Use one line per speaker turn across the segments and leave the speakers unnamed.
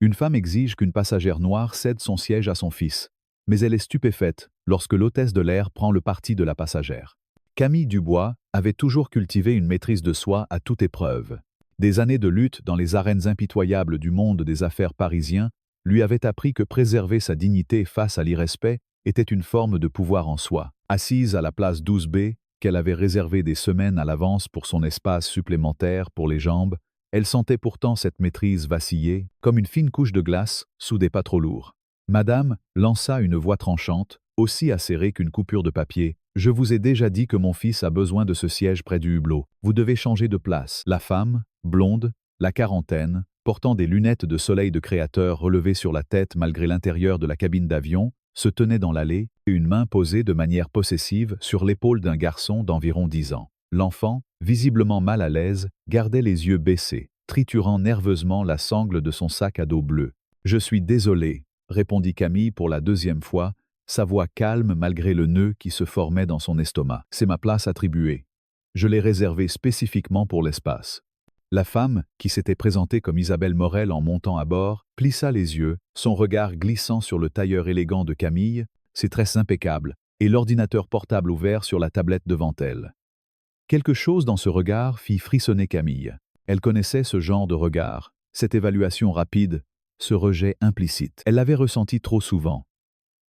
Une femme exige qu'une passagère noire cède son siège à son fils. Mais elle est stupéfaite lorsque l'hôtesse de l'air prend le parti de la passagère. Camille Dubois avait toujours cultivé une maîtrise de soi à toute épreuve. Des années de lutte dans les arènes impitoyables du monde des affaires parisien lui avaient appris que préserver sa dignité face à l'irrespect était une forme de pouvoir en soi. Assise à la place 12B, qu'elle avait réservée des semaines à l'avance pour son espace supplémentaire pour les jambes, elle sentait pourtant cette maîtrise vaciller, comme une fine couche de glace sous des pas trop lourds. Madame lança une voix tranchante, aussi acérée qu'une coupure de papier. « Je vous ai déjà dit que mon fils a besoin de ce siège près du hublot. Vous devez changer de place. » La femme, blonde, la quarantaine, portant des lunettes de soleil de créateur relevées sur la tête malgré l'intérieur de la cabine d'avion, se tenait dans l'allée, une main posée de manière possessive sur l'épaule d'un garçon d'environ 10 ans. L'enfant, visiblement mal à l'aise, gardait les yeux baissés, triturant nerveusement la sangle de son sac à dos bleu. « Je suis désolé, » répondit Camille pour la deuxième fois, sa voix calme malgré le nœud qui se formait dans son estomac. « C'est ma place attribuée. Je l'ai réservée spécifiquement pour l'espace. » La femme, qui s'était présentée comme Isabelle Morel en montant à bord, plissa les yeux, son regard glissant sur le tailleur élégant de Camille, ses tresses impeccables, et l'ordinateur portable ouvert sur la tablette devant elle. Quelque chose dans ce regard fit frissonner Camille. Elle connaissait ce genre de regard, cette évaluation rapide, ce rejet implicite. Elle l'avait ressenti trop souvent.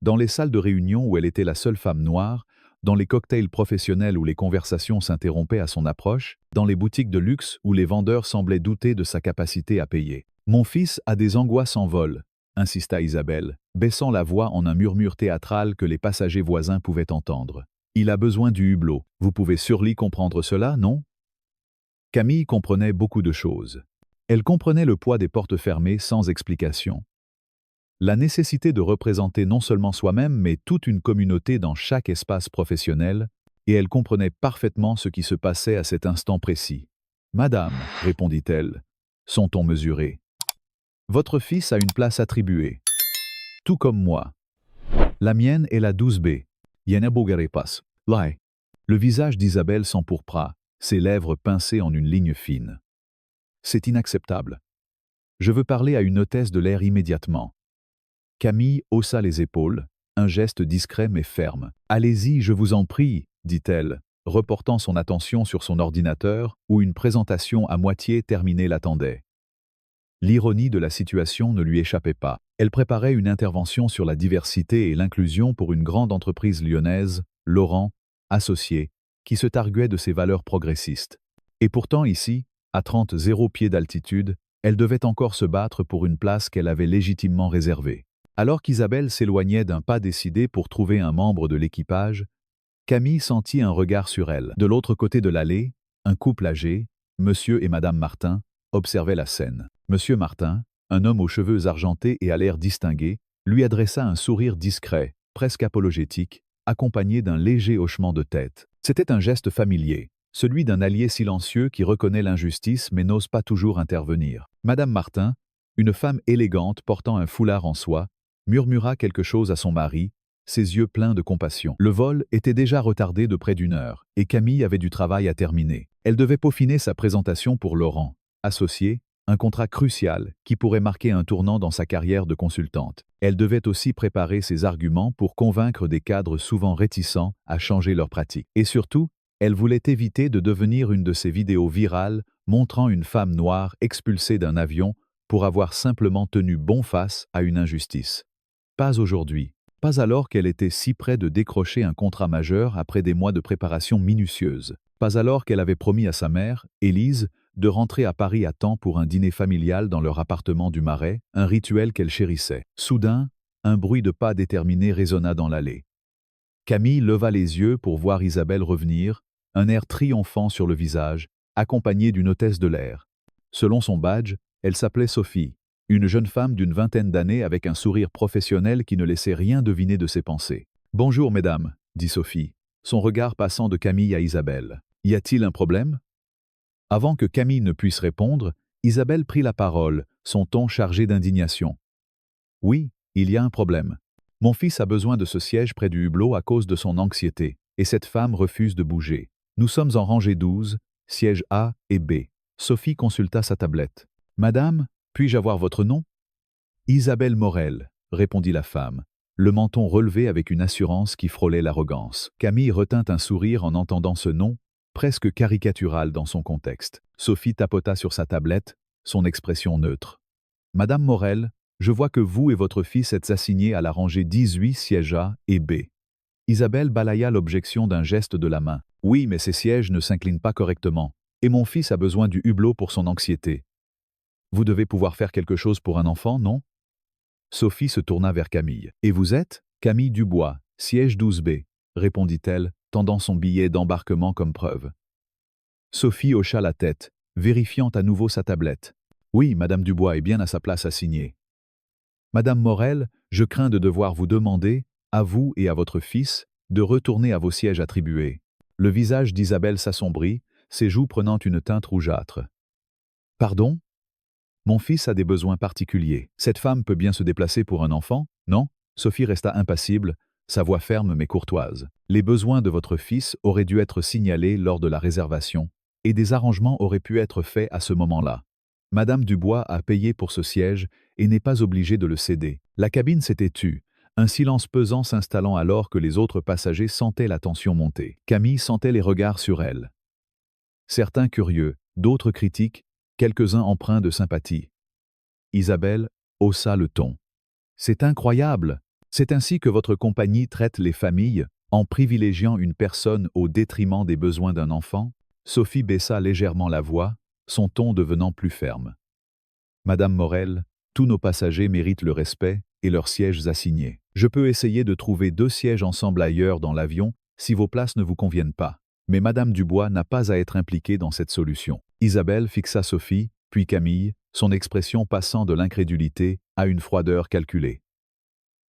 Dans les salles de réunion où elle était la seule femme noire, dans les cocktails professionnels où les conversations s'interrompaient à son approche, dans les boutiques de luxe où les vendeurs semblaient douter de sa capacité à payer. « Mon fils a des angoisses en vol », insista Isabelle, baissant la voix en un murmure théâtral que les passagers voisins pouvaient entendre. « Il a besoin du hublot. Vous pouvez surely comprendre cela, non ?» Camille comprenait beaucoup de choses. Elle comprenait le poids des portes fermées sans explication. La nécessité de représenter non seulement soi-même, mais toute une communauté dans chaque espace professionnel, et elle comprenait parfaitement ce qui se passait à cet instant précis. « Madame, » répondit-elle, son ton mesuré, « votre fils a une place attribuée. Tout comme moi. La mienne est la 12B. Yenabogarepas. Lai. » Le visage d'Isabelle s'empourpra, ses lèvres pincées en une ligne fine. « C'est inacceptable. Je veux parler à une hôtesse de l'air immédiatement. » Camille haussa les épaules, un geste discret mais ferme. « Allez-y, je vous en prie, » dit-elle, reportant son attention sur son ordinateur où une présentation à moitié terminée l'attendait. L'ironie de la situation ne lui échappait pas. Elle préparait une intervention sur la diversité et l'inclusion pour une grande entreprise lyonnaise, Laurent, associé, qui se targuait de ses valeurs progressistes. Et pourtant ici, à 30 pieds d'altitude, elle devait encore se battre pour une place qu'elle avait légitimement réservée. Alors qu'Isabelle s'éloignait d'un pas décidé pour trouver un membre de l'équipage, Camille sentit un regard sur elle. De l'autre côté de l'allée, un couple âgé, Monsieur et Madame Martin, observait la scène. Monsieur Martin, un homme aux cheveux argentés et à l'air distingué, lui adressa un sourire discret, presque apologétique, accompagné d'un léger hochement de tête. C'était un geste familier, celui d'un allié silencieux qui reconnaît l'injustice mais n'ose pas toujours intervenir. Madame Martin, une femme élégante portant un foulard en soie, murmura quelque chose à son mari, ses yeux pleins de compassion. Le vol était déjà retardé de près d'1 heure, et Camille avait du travail à terminer. Elle devait peaufiner sa présentation pour Laurent, associé, un contrat crucial qui pourrait marquer un tournant dans sa carrière de consultante. Elle devait aussi préparer ses arguments pour convaincre des cadres souvent réticents à changer leurs pratiques. Et surtout, elle voulait éviter de devenir une de ces vidéos virales montrant une femme noire expulsée d'un avion pour avoir simplement tenu bon face à une injustice. Pas aujourd'hui, pas alors qu'elle était si près de décrocher un contrat majeur après des mois de préparation minutieuse, pas alors qu'elle avait promis à sa mère, Élise, de rentrer à Paris à temps pour un dîner familial dans leur appartement du Marais, un rituel qu'elle chérissait. Soudain, un bruit de pas déterminé résonna dans l'allée. Camille leva les yeux pour voir Isabelle revenir, un air triomphant sur le visage, accompagnée d'une hôtesse de l'air. Selon son badge, elle s'appelait Sophie, une jeune femme d'une vingtaine d'années avec un sourire professionnel qui ne laissait rien deviner de ses pensées. « Bonjour, mesdames, » dit Sophie, son regard passant de Camille à Isabelle. « Y a-t-il un problème ?» Avant que Camille ne puisse répondre, Isabelle prit la parole, son ton chargé d'indignation. « Oui, il y a un problème. Mon fils a besoin de ce siège près du hublot à cause de son anxiété, et cette femme refuse de bouger. Nous sommes en rangée 12, sièges A et B. » Sophie consulta sa tablette. « Madame, puis-je avoir votre nom ?» Isabelle Morel, répondit la femme, le menton relevé avec une assurance qui frôlait l'arrogance. Camille retint un sourire en entendant ce nom, presque caricatural dans son contexte. Sophie tapota sur sa tablette, son expression neutre. Madame Morel, je vois que vous et votre fils êtes assignés à la rangée 18 sièges A et B. Isabelle balaya l'objection d'un geste de la main. Oui, mais ces sièges ne s'inclinent pas correctement, et mon fils a besoin du hublot pour son anxiété. Vous devez pouvoir faire quelque chose pour un enfant, non? Sophie se tourna vers Camille. Et vous êtes? Camille Dubois, siège 12B, répondit-elle, tendant son billet d'embarquement comme preuve. Sophie hocha la tête, vérifiant à nouveau sa tablette. Oui, Madame Dubois est bien à sa place assignée. Madame Morel, je crains de devoir vous demander, à vous et à votre fils, de retourner à vos sièges attribués. Le visage d'Isabelle s'assombrit, ses joues prenant une teinte rougeâtre. Pardon? Mon fils a des besoins particuliers. Cette femme peut bien se déplacer pour un enfant, non? Sophie resta impassible, sa voix ferme mais courtoise. Les besoins de votre fils auraient dû être signalés lors de la réservation, et des arrangements auraient pu être faits à ce moment-là. Madame Dubois a payé pour ce siège et n'est pas obligée de le céder. La cabine s'était tue, un silence pesant s'installant alors que les autres passagers sentaient la tension monter. Camille sentait les regards sur elle. Certains curieux, d'autres critiques, quelques-uns empreints de sympathie. Isabelle haussa le ton. C'est incroyable! C'est ainsi que votre compagnie traite les familles, en privilégiant une personne au détriment des besoins d'un enfant? Sophie baissa légèrement la voix, son ton devenant plus ferme. Madame Morel, tous nos passagers méritent le respect et leurs sièges assignés. Je peux essayer de trouver 2 sièges ensemble ailleurs dans l'avion si vos places ne vous conviennent pas. Mais Madame Dubois n'a pas à être impliquée dans cette solution. Isabelle fixa Sophie, puis Camille, son expression passant de l'incrédulité à une froideur calculée.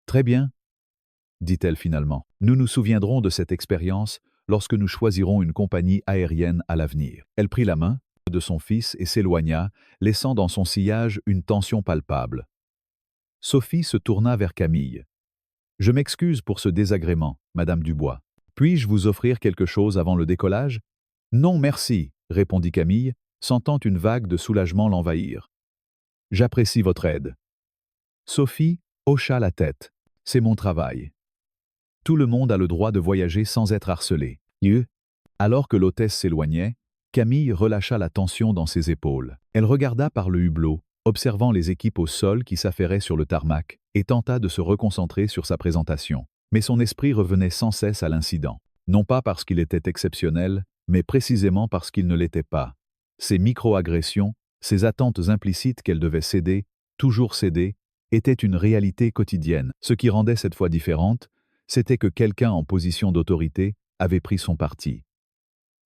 Très bien, dit-elle finalement. Nous nous souviendrons de cette expérience lorsque nous choisirons une compagnie aérienne à l'avenir. Elle prit la main de son fils et s'éloigna, laissant dans son sillage une tension palpable. Sophie se tourna vers Camille. Je m'excuse pour ce désagrément, Madame Dubois. Puis-je vous offrir quelque chose avant le décollage? Non, merci, répondit Camille, sentant une vague de soulagement l'envahir. J'apprécie votre aide. Sophie hocha la tête. C'est mon travail. Tout le monde a le droit de voyager sans être harcelé. Alors que l'hôtesse s'éloignait, Camille relâcha la tension dans ses épaules. Elle regarda par le hublot, observant les équipes au sol qui s'affairaient sur le tarmac, et tenta de se reconcentrer sur sa présentation. Mais son esprit revenait sans cesse à l'incident. Non pas parce qu'il était exceptionnel, mais précisément parce qu'il ne l'était pas. Ces micro-agressions, ces attentes implicites qu'elle devait céder, toujours céder, étaient une réalité quotidienne. Ce qui rendait cette fois différente, c'était que quelqu'un en position d'autorité avait pris son parti.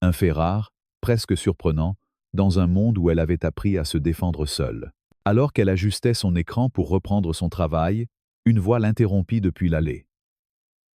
Un fait rare, presque surprenant, dans un monde où elle avait appris à se défendre seule. Alors qu'elle ajustait son écran pour reprendre son travail, une voix l'interrompit depuis l'allée.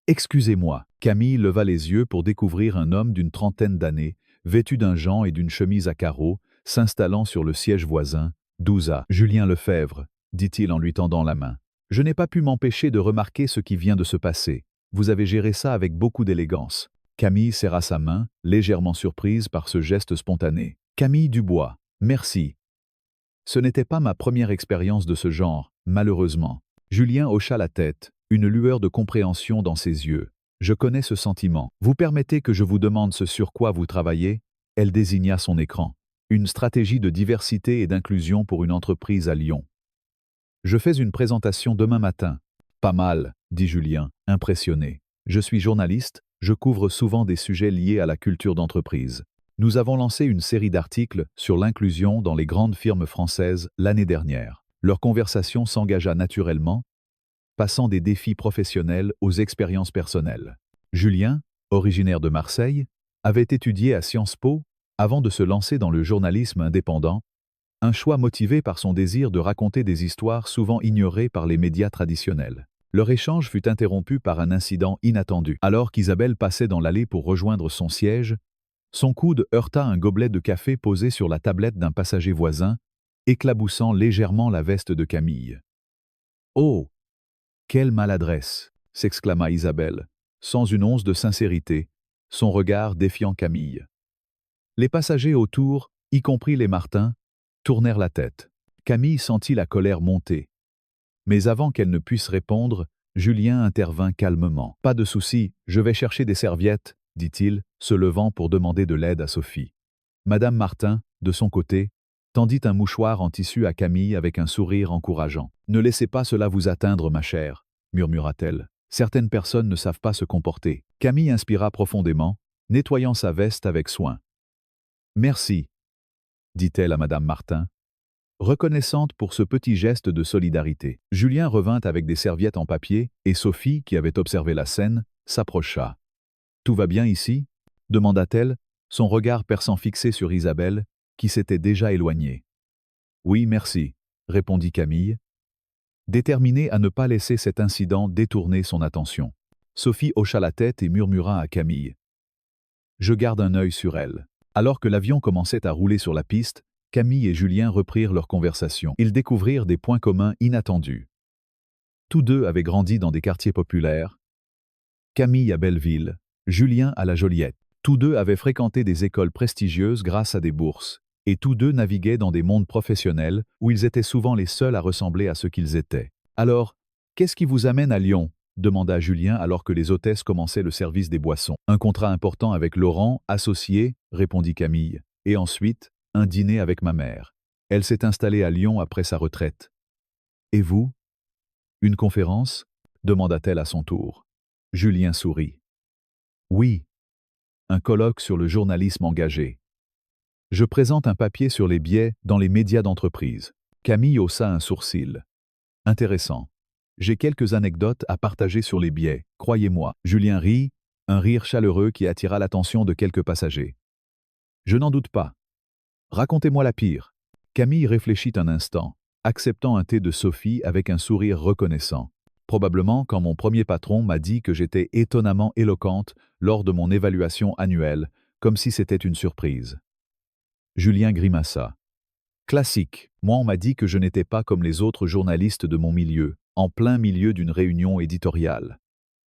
« Excusez-moi ». Camille leva les yeux pour découvrir un homme d'une trentaine d'années, vêtu d'un gant et d'une chemise à carreaux, s'installant sur le siège voisin, 12A. « Julien Lefebvre », dit-il en lui tendant la main. « Je n'ai pas pu m'empêcher de remarquer ce qui vient de se passer. Vous avez géré ça avec beaucoup d'élégance. » Camille serra sa main, légèrement surprise par ce geste spontané. « Camille Dubois, merci. Ce n'était pas ma première expérience de ce genre, malheureusement. » Julien hocha la tête, une lueur de compréhension dans ses yeux. « Je connais ce sentiment. Vous permettez que je vous demande ce sur quoi vous travaillez ?» Elle désigna son écran. « Une stratégie de diversité et d'inclusion pour une entreprise à Lyon. Je fais une présentation demain matin. » « Pas mal, » dit Julien, impressionné. « Je suis journaliste, je couvre souvent des sujets liés à la culture d'entreprise. Nous avons lancé une série d'articles sur l'inclusion dans les grandes firmes françaises l'année dernière. Leur conversation s'engagea naturellement, passant des défis professionnels aux expériences personnelles. Julien, originaire de Marseille, avait étudié à Sciences Po avant de se lancer dans le journalisme indépendant, un choix motivé par son désir de raconter des histoires souvent ignorées par les médias traditionnels. Leur échange fut interrompu par un incident inattendu. Alors qu'Isabelle passait dans l'allée pour rejoindre son siège, son coude heurta un gobelet de café posé sur la tablette d'un passager voisin, éclaboussant légèrement la veste de Camille. « Oh! Quelle maladresse !» s'exclama Isabelle, sans une once de sincérité, son regard défiant Camille. Les passagers autour, y compris les Martin, tournèrent la tête. Camille sentit la colère monter. Mais avant qu'elle ne puisse répondre, Julien intervint calmement. « Pas de souci, je vais chercher des serviettes, » dit-il, se levant pour demander de l'aide à Sophie. Madame Martin, de son côté, tendit un mouchoir en tissu à Camille avec un sourire encourageant. « Ne laissez pas cela vous atteindre, ma chère, » murmura-t-elle. « Certaines personnes ne savent pas se comporter. » Camille inspira profondément, nettoyant sa veste avec soin. « Merci, » dit-elle à Madame Martin, reconnaissante pour ce petit geste de solidarité. Julien revint avec des serviettes en papier et Sophie, qui avait observé la scène, s'approcha. « Tout va bien ici ?» demanda-t-elle, son regard perçant fixé sur Isabelle, qui s'était déjà éloignée. « Oui, merci, » répondit Camille, déterminée à ne pas laisser cet incident détourner son attention. Sophie hocha la tête et murmura à Camille. « Je garde un œil sur elle. » Alors que l'avion commençait à rouler sur la piste, Camille et Julien reprirent leur conversation. Ils découvrirent des points communs inattendus. Tous deux avaient grandi dans des quartiers populaires. Camille à Belleville, Julien à La Joliette. Tous deux avaient fréquenté des écoles prestigieuses grâce à des bourses. Et tous deux naviguaient dans des mondes professionnels où ils étaient souvent les seuls à ressembler à ce qu'ils étaient. « Alors, qu'est-ce qui vous amène à Lyon ?» demanda Julien alors que les hôtesses commençaient le service des boissons. « Un contrat important avec Laurent, associé, » répondit Camille. « Et ensuite, un dîner avec ma mère. Elle s'est installée à Lyon après sa retraite. »« Et vous ? Une conférence ?» demanda-t-elle à son tour. Julien sourit. « Oui, un colloque sur le journalisme engagé. Je présente un papier sur les biais dans les médias d'entreprise. » Camille haussa un sourcil. « Intéressant. J'ai quelques anecdotes à partager sur les biais, croyez-moi. » Julien rit, un rire chaleureux qui attira l'attention de quelques passagers. « Je n'en doute pas. Racontez-moi la pire. » Camille réfléchit un instant, acceptant un thé de Sophie avec un sourire reconnaissant. « Probablement quand mon premier patron m'a dit que j'étais étonnamment éloquente lors de mon évaluation annuelle, comme si c'était une surprise. » Julien grimaça. « Classique. Moi on m'a dit que je n'étais pas comme les autres journalistes de mon milieu, en plein milieu d'une réunion éditoriale. »«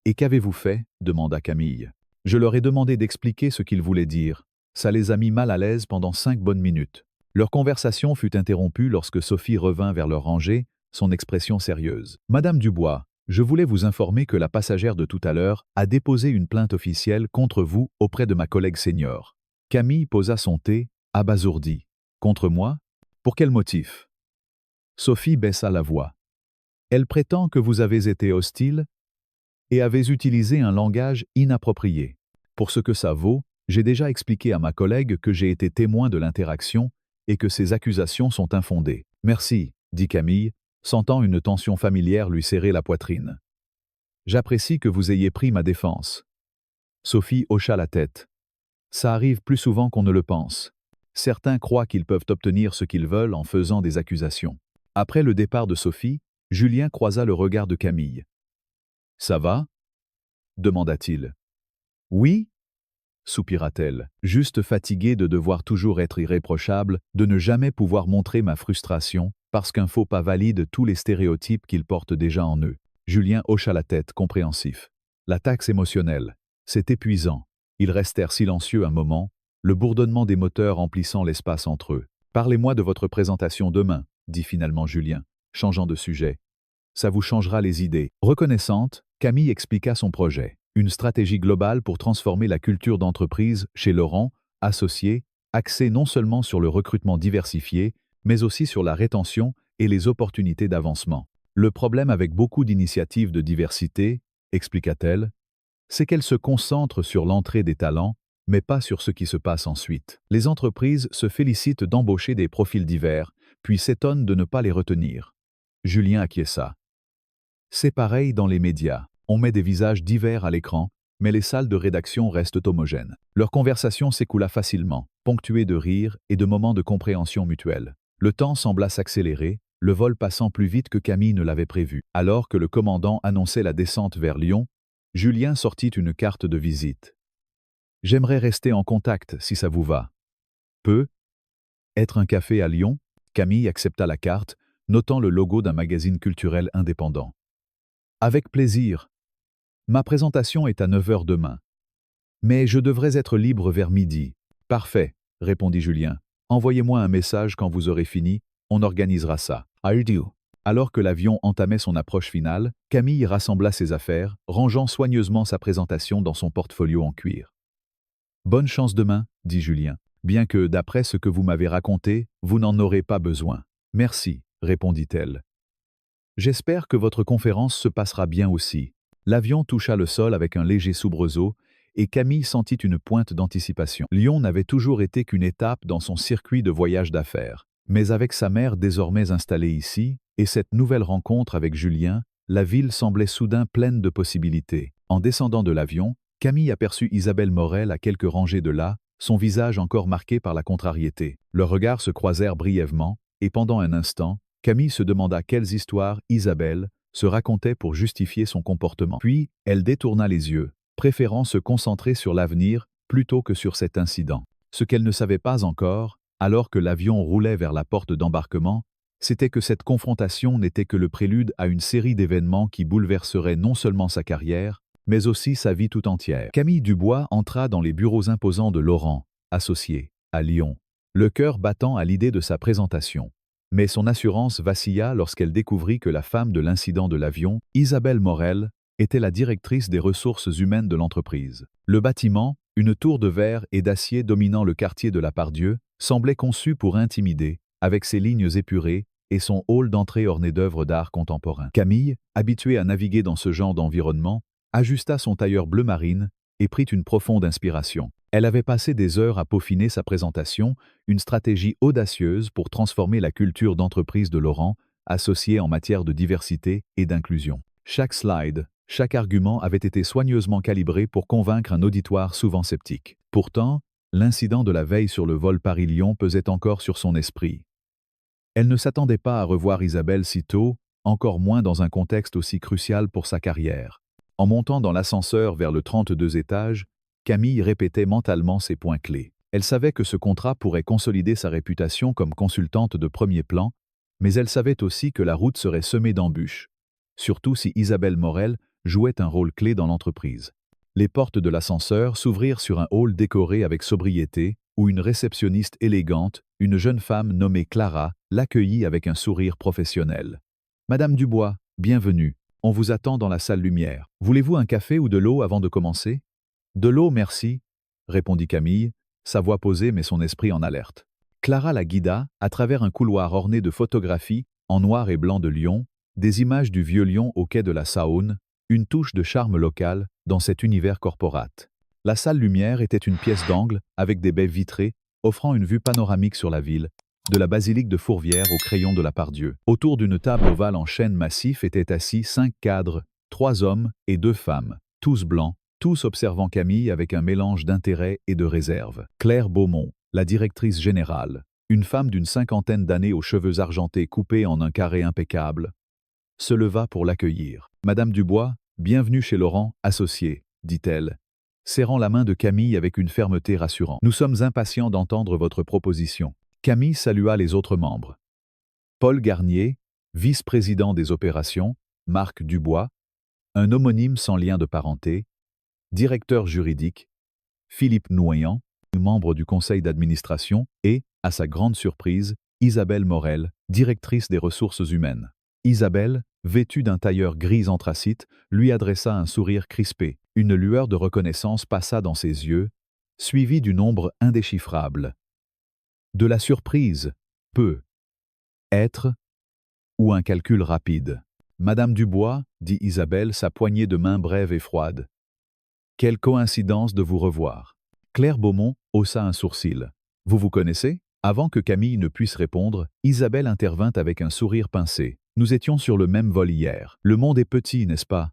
Et qu'avez-vous fait ?» demanda Camille. « Je leur ai demandé d'expliquer ce qu'ils voulaient dire. Ça les a mis mal à l'aise pendant 5 bonnes minutes. » Leur conversation fut interrompue lorsque Sophie revint vers leur rangée, son expression sérieuse. « Madame Dubois, je voulais vous informer que la passagère de tout à l'heure a déposé une plainte officielle contre vous auprès de ma collègue senior. » Camille posa son thé, abasourdie. « Contre moi ? Pour quel motif ?» Sophie baissa la voix. « Elle prétend que vous avez été hostile et avez utilisé un langage inapproprié. Pour ce que ça vaut, j'ai déjà expliqué à ma collègue que j'ai été témoin de l'interaction et que ces accusations sont infondées. »« Merci, » dit Camille, sentant une tension familière lui serrer la poitrine. « J'apprécie que vous ayez pris ma défense. » Sophie hocha la tête. « Ça arrive plus souvent qu'on ne le pense. Certains croient qu'ils peuvent obtenir ce qu'ils veulent en faisant des accusations. » Après le départ de Sophie, Julien croisa le regard de Camille. « Ça va ?» demanda-t-il. « Oui ?» soupira-t-elle, juste fatiguée de devoir toujours être irréprochable, de ne jamais pouvoir montrer ma frustration, parce qu'un faux pas valide tous les stéréotypes qu'ils portent déjà en eux. Julien hocha la tête, compréhensif. La taxe émotionnelle, c'est épuisant. Ils restèrent silencieux un moment, le bourdonnement des moteurs emplissant l'espace entre eux. « Parlez-moi de votre présentation demain, » dit finalement Julien, changeant de sujet. « Ça vous changera les idées. » Reconnaissante, Camille expliqua son projet. Une stratégie globale pour transformer la culture d'entreprise chez Laurent, associé, axée non seulement sur le recrutement diversifié, mais aussi sur la rétention et les opportunités d'avancement. Le problème avec beaucoup d'initiatives de diversité, expliqua-t-elle, c'est qu'elles se concentrent sur l'entrée des talents, mais pas sur ce qui se passe ensuite. Les entreprises se félicitent d'embaucher des profils divers, puis s'étonnent de ne pas les retenir. Julien acquiesça. C'est pareil dans les médias. On met des visages divers à l'écran, mais les salles de rédaction restent homogènes. Leur conversation s'écoula facilement, ponctuée de rires et de moments de compréhension mutuelle. Le temps sembla s'accélérer, le vol passant plus vite que Camille ne l'avait prévu. Alors que le commandant annonçait la descente vers Lyon, Julien sortit une carte de visite. « J'aimerais rester en contact, si ça vous va. »« Peut être un café à Lyon ?» Camille accepta la carte, notant le logo d'un magazine culturel indépendant. « Avec plaisir. Ma présentation est à 9 h demain. Mais je devrais être libre vers midi. »« Parfait, » répondit Julien. « Envoyez-moi un message quand vous aurez fini, on organisera ça. » « I do. » Alors que l'avion entamait son approche finale, Camille rassembla ses affaires, rangeant soigneusement sa présentation dans son portfolio en cuir. Bonne chance demain, dit Julien. Bien que, d'après ce que vous m'avez raconté, vous n'en aurez pas besoin. Merci, répondit-elle. J'espère que votre conférence se passera bien aussi. L'avion toucha le sol avec un léger soubresaut, et Camille sentit une pointe d'anticipation. Lyon n'avait toujours été qu'une étape dans son circuit de voyage d'affaires. Mais avec sa mère désormais installée ici, et cette nouvelle rencontre avec Julien, la ville semblait soudain pleine de possibilités. En descendant de l'avion, Camille aperçut Isabelle Morel à quelques rangées de là, son visage encore marqué par la contrariété. Leurs regards se croisèrent brièvement, et pendant un instant, Camille se demanda quelles histoires Isabelle se racontait pour justifier son comportement. Puis, elle détourna les yeux, préférant se concentrer sur l'avenir plutôt que sur cet incident. Ce qu'elle ne savait pas encore, alors que l'avion roulait vers la porte d'embarquement, c'était que cette confrontation n'était que le prélude à une série d'événements qui bouleverseraient non seulement sa carrière, mais aussi sa vie tout entière. Camille Dubois entra dans les bureaux imposants de Laurent, associé, à Lyon, le cœur battant à l'idée de sa présentation. Mais son assurance vacilla lorsqu'elle découvrit que la femme de l'incident de l'avion, Isabelle Morel, était la directrice des ressources humaines de l'entreprise. Le bâtiment, une tour de verre et d'acier dominant le quartier de la Pardieu, semblait conçu pour intimider, avec ses lignes épurées et son hall d'entrée orné d'œuvres d'art contemporain. Camille, habituée à naviguer dans ce genre d'environnement, ajusta son tailleur bleu marine et prit une profonde inspiration. Elle avait passé des heures à peaufiner sa présentation, une stratégie audacieuse pour transformer la culture d'entreprise de Laurent, associée en matière de diversité et d'inclusion. Chaque slide, chaque argument avait été soigneusement calibré pour convaincre un auditoire souvent sceptique. Pourtant, l'incident de la veille sur le vol Paris-Lyon pesait encore sur son esprit. Elle ne s'attendait pas à revoir Isabelle si tôt, encore moins dans un contexte aussi crucial pour sa carrière. En montant dans l'ascenseur vers le 32 étage, Camille répétait mentalement ses points clés. Elle savait que ce contrat pourrait consolider sa réputation comme consultante de premier plan, mais elle savait aussi que la route serait semée d'embûches, surtout si Isabelle Morel jouait un rôle clé dans l'entreprise. Les portes de l'ascenseur s'ouvrirent sur un hall décoré avec sobriété, où une réceptionniste élégante, une jeune femme nommée Clara, l'accueillit avec un sourire professionnel. « Madame Dubois, bienvenue. On vous attend dans la salle lumière. Voulez-vous un café ou de l'eau avant de commencer ?»« De l'eau, merci, » répondit Camille, sa voix posée mais son esprit en alerte. Clara la guida, à travers un couloir orné de photographies, en noir et blanc de Lyon, des images du vieux Lyon au quai de la Saône, une touche de charme local dans cet univers corporate. La salle lumière était une pièce d'angle avec des baies vitrées, offrant une vue panoramique sur la ville, de la basilique de Fourvière au crayon de la Pardieu. Autour d'une table ovale en chêne massif étaient assis 5 cadres, 3 hommes et 2 femmes, tous blancs, tous observant Camille avec un mélange d'intérêt et de réserve. Claire Beaumont, la directrice générale, une femme d'une 50aine d'années aux cheveux argentés coupés en un carré impeccable, se leva pour l'accueillir. « Madame Dubois, bienvenue chez Laurent, associé, » dit-elle, serrant la main de Camille avec une fermeté rassurante. « Nous sommes impatients d'entendre votre proposition. » Camille salua les autres membres. Paul Garnier, vice-président des opérations, Marc Dubois, un homonyme sans lien de parenté, directeur juridique, Philippe Noyant, membre du conseil d'administration, et, à sa grande surprise, Isabelle Morel, directrice des ressources humaines. Isabelle, vêtue d'un tailleur gris anthracite, lui adressa un sourire crispé. Une lueur de reconnaissance passa dans ses yeux, suivie du nombre indéchiffrable. De la surprise, peut être, ou un calcul rapide. « Madame Dubois, » dit Isabelle, sa poignée de main brève et froide. « Quelle coïncidence de vous revoir. » Claire Beaumont haussa un sourcil. « Vous vous connaissez ?» Avant que Camille ne puisse répondre, Isabelle intervint avec un sourire pincé. « Nous étions sur le même vol hier. Le monde est petit, n'est-ce pas ?»«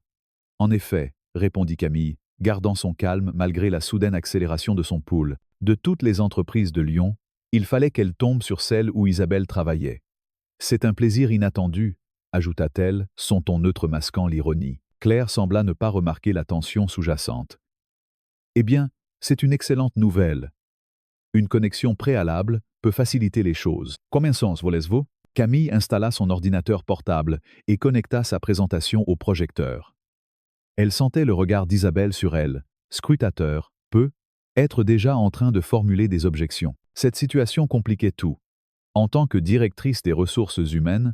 En effet, » répondit Camille, gardant son calme malgré la soudaine accélération de son pouls. De toutes les entreprises de Lyon, il fallait qu'elle tombe sur celle où Isabelle travaillait. « C'est un plaisir inattendu, » ajouta-t-elle, son ton neutre masquant l'ironie. Claire sembla ne pas remarquer la tension sous-jacente. « Eh bien, c'est une excellente nouvelle. Une connexion préalable peut faciliter les choses. Commençons, voulez-vous ?» Camille installa son ordinateur portable et connecta sa présentation au projecteur. Elle sentait le regard d'Isabelle sur elle, scrutateur, peut être déjà en train de formuler des objections. Cette situation compliquait tout. En tant que directrice des ressources humaines,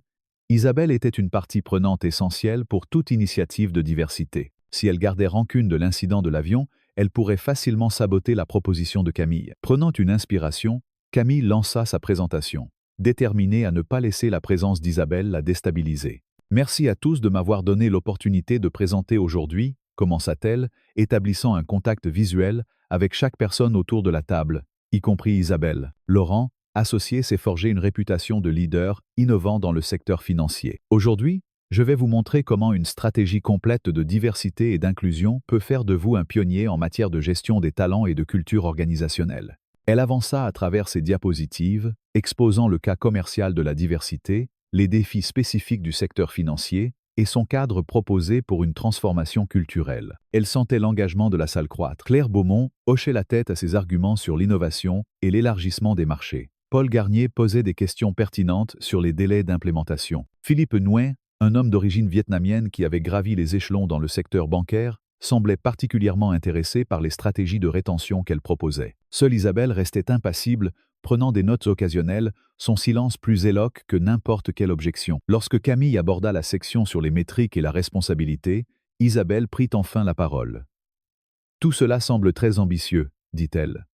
Isabelle était une partie prenante essentielle pour toute initiative de diversité. Si elle gardait rancune de l'incident de l'avion, elle pourrait facilement saboter la proposition de Camille. Prenant une inspiration, Camille lança sa présentation, déterminée à ne pas laisser la présence d'Isabelle la déstabiliser. « Merci à tous de m'avoir donné l'opportunité de présenter aujourd'hui », commença-t-elle, établissant un contact visuel avec chaque personne autour de la table, y compris Isabelle. Laurent, associé, s'est forgé une réputation de leader innovant dans le secteur financier. Aujourd'hui, je vais vous montrer comment une stratégie complète de diversité et d'inclusion peut faire de vous un pionnier en matière de gestion des talents et de culture organisationnelle. Elle avança à travers ses diapositives, exposant le cas commercial de la diversité, les défis spécifiques du secteur financier et son cadre proposé pour une transformation culturelle. Elle sentait l'engagement de la salle croître. Claire Beaumont hochait la tête à ses arguments sur l'innovation et l'élargissement des marchés. Paul Garnier posait des questions pertinentes sur les délais d'implémentation. Philippe Nguyen, un homme d'origine vietnamienne qui avait gravi les échelons dans le secteur bancaire, semblait particulièrement intéressé par les stratégies de rétention qu'elle proposait. Seule Isabelle restait impassible, prenant des notes occasionnelles, son silence plus éloque que n'importe quelle objection. Lorsque Camille aborda la section sur les métriques et la responsabilité, Isabelle prit enfin la parole. « Tout cela semble très ambitieux, dit-elle,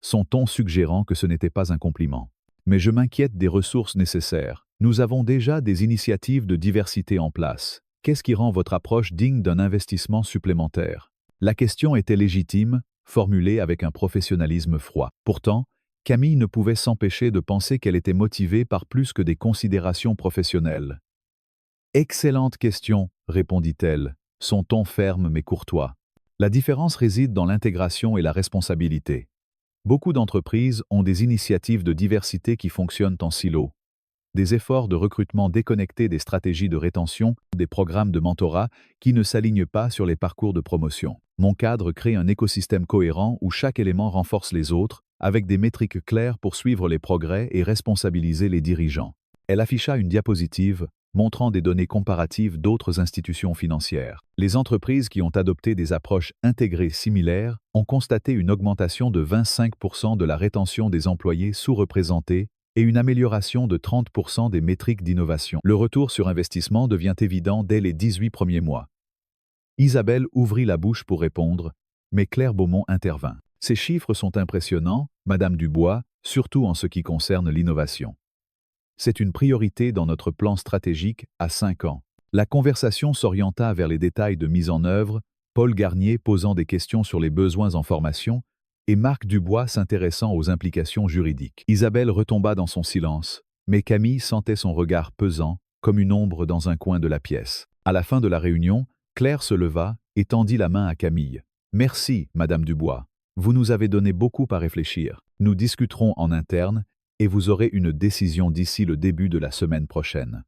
son ton suggérant que ce n'était pas un compliment. Mais je m'inquiète des ressources nécessaires. Nous avons déjà des initiatives de diversité en place. Qu'est-ce qui rend votre approche digne d'un investissement supplémentaire ?» La question était légitime, formulée avec un professionnalisme froid. Pourtant, Camille ne pouvait s'empêcher de penser qu'elle était motivée par plus que des considérations professionnelles. « Excellente question, répondit-elle, son ton ferme mais courtois. La différence réside dans l'intégration et la responsabilité. Beaucoup d'entreprises ont des initiatives de diversité qui fonctionnent en silo. Des efforts de recrutement déconnectés des stratégies de rétention, des programmes de mentorat qui ne s'alignent pas sur les parcours de promotion. Mon cadre crée un écosystème cohérent où chaque élément renforce les autres, avec des métriques claires pour suivre les progrès et responsabiliser les dirigeants. » Elle afficha une diapositive montrant des données comparatives d'autres institutions financières. Les entreprises qui ont adopté des approches intégrées similaires ont constaté une augmentation de 25% de la rétention des employés sous-représentés et une amélioration de 30% des métriques d'innovation. Le retour sur investissement devient évident dès les 18 premiers mois. Isabelle ouvrit la bouche pour répondre, mais Claire Beaumont intervint. « Ces chiffres sont impressionnants, Madame Dubois, surtout en ce qui concerne l'innovation. C'est une priorité dans notre plan stratégique à 5 ans. » La conversation s'orienta vers les détails de mise en œuvre, Paul Garnier posant des questions sur les besoins en formation et Marc Dubois s'intéressant aux implications juridiques. Isabelle retomba dans son silence, mais Camille sentait son regard pesant, comme une ombre dans un coin de la pièce. À la fin de la réunion, Claire se leva et tendit la main à Camille. « Merci, Madame Dubois. Vous nous avez donné beaucoup à réfléchir. Nous discuterons en interne et vous aurez une décision d'ici le début de la semaine prochaine. »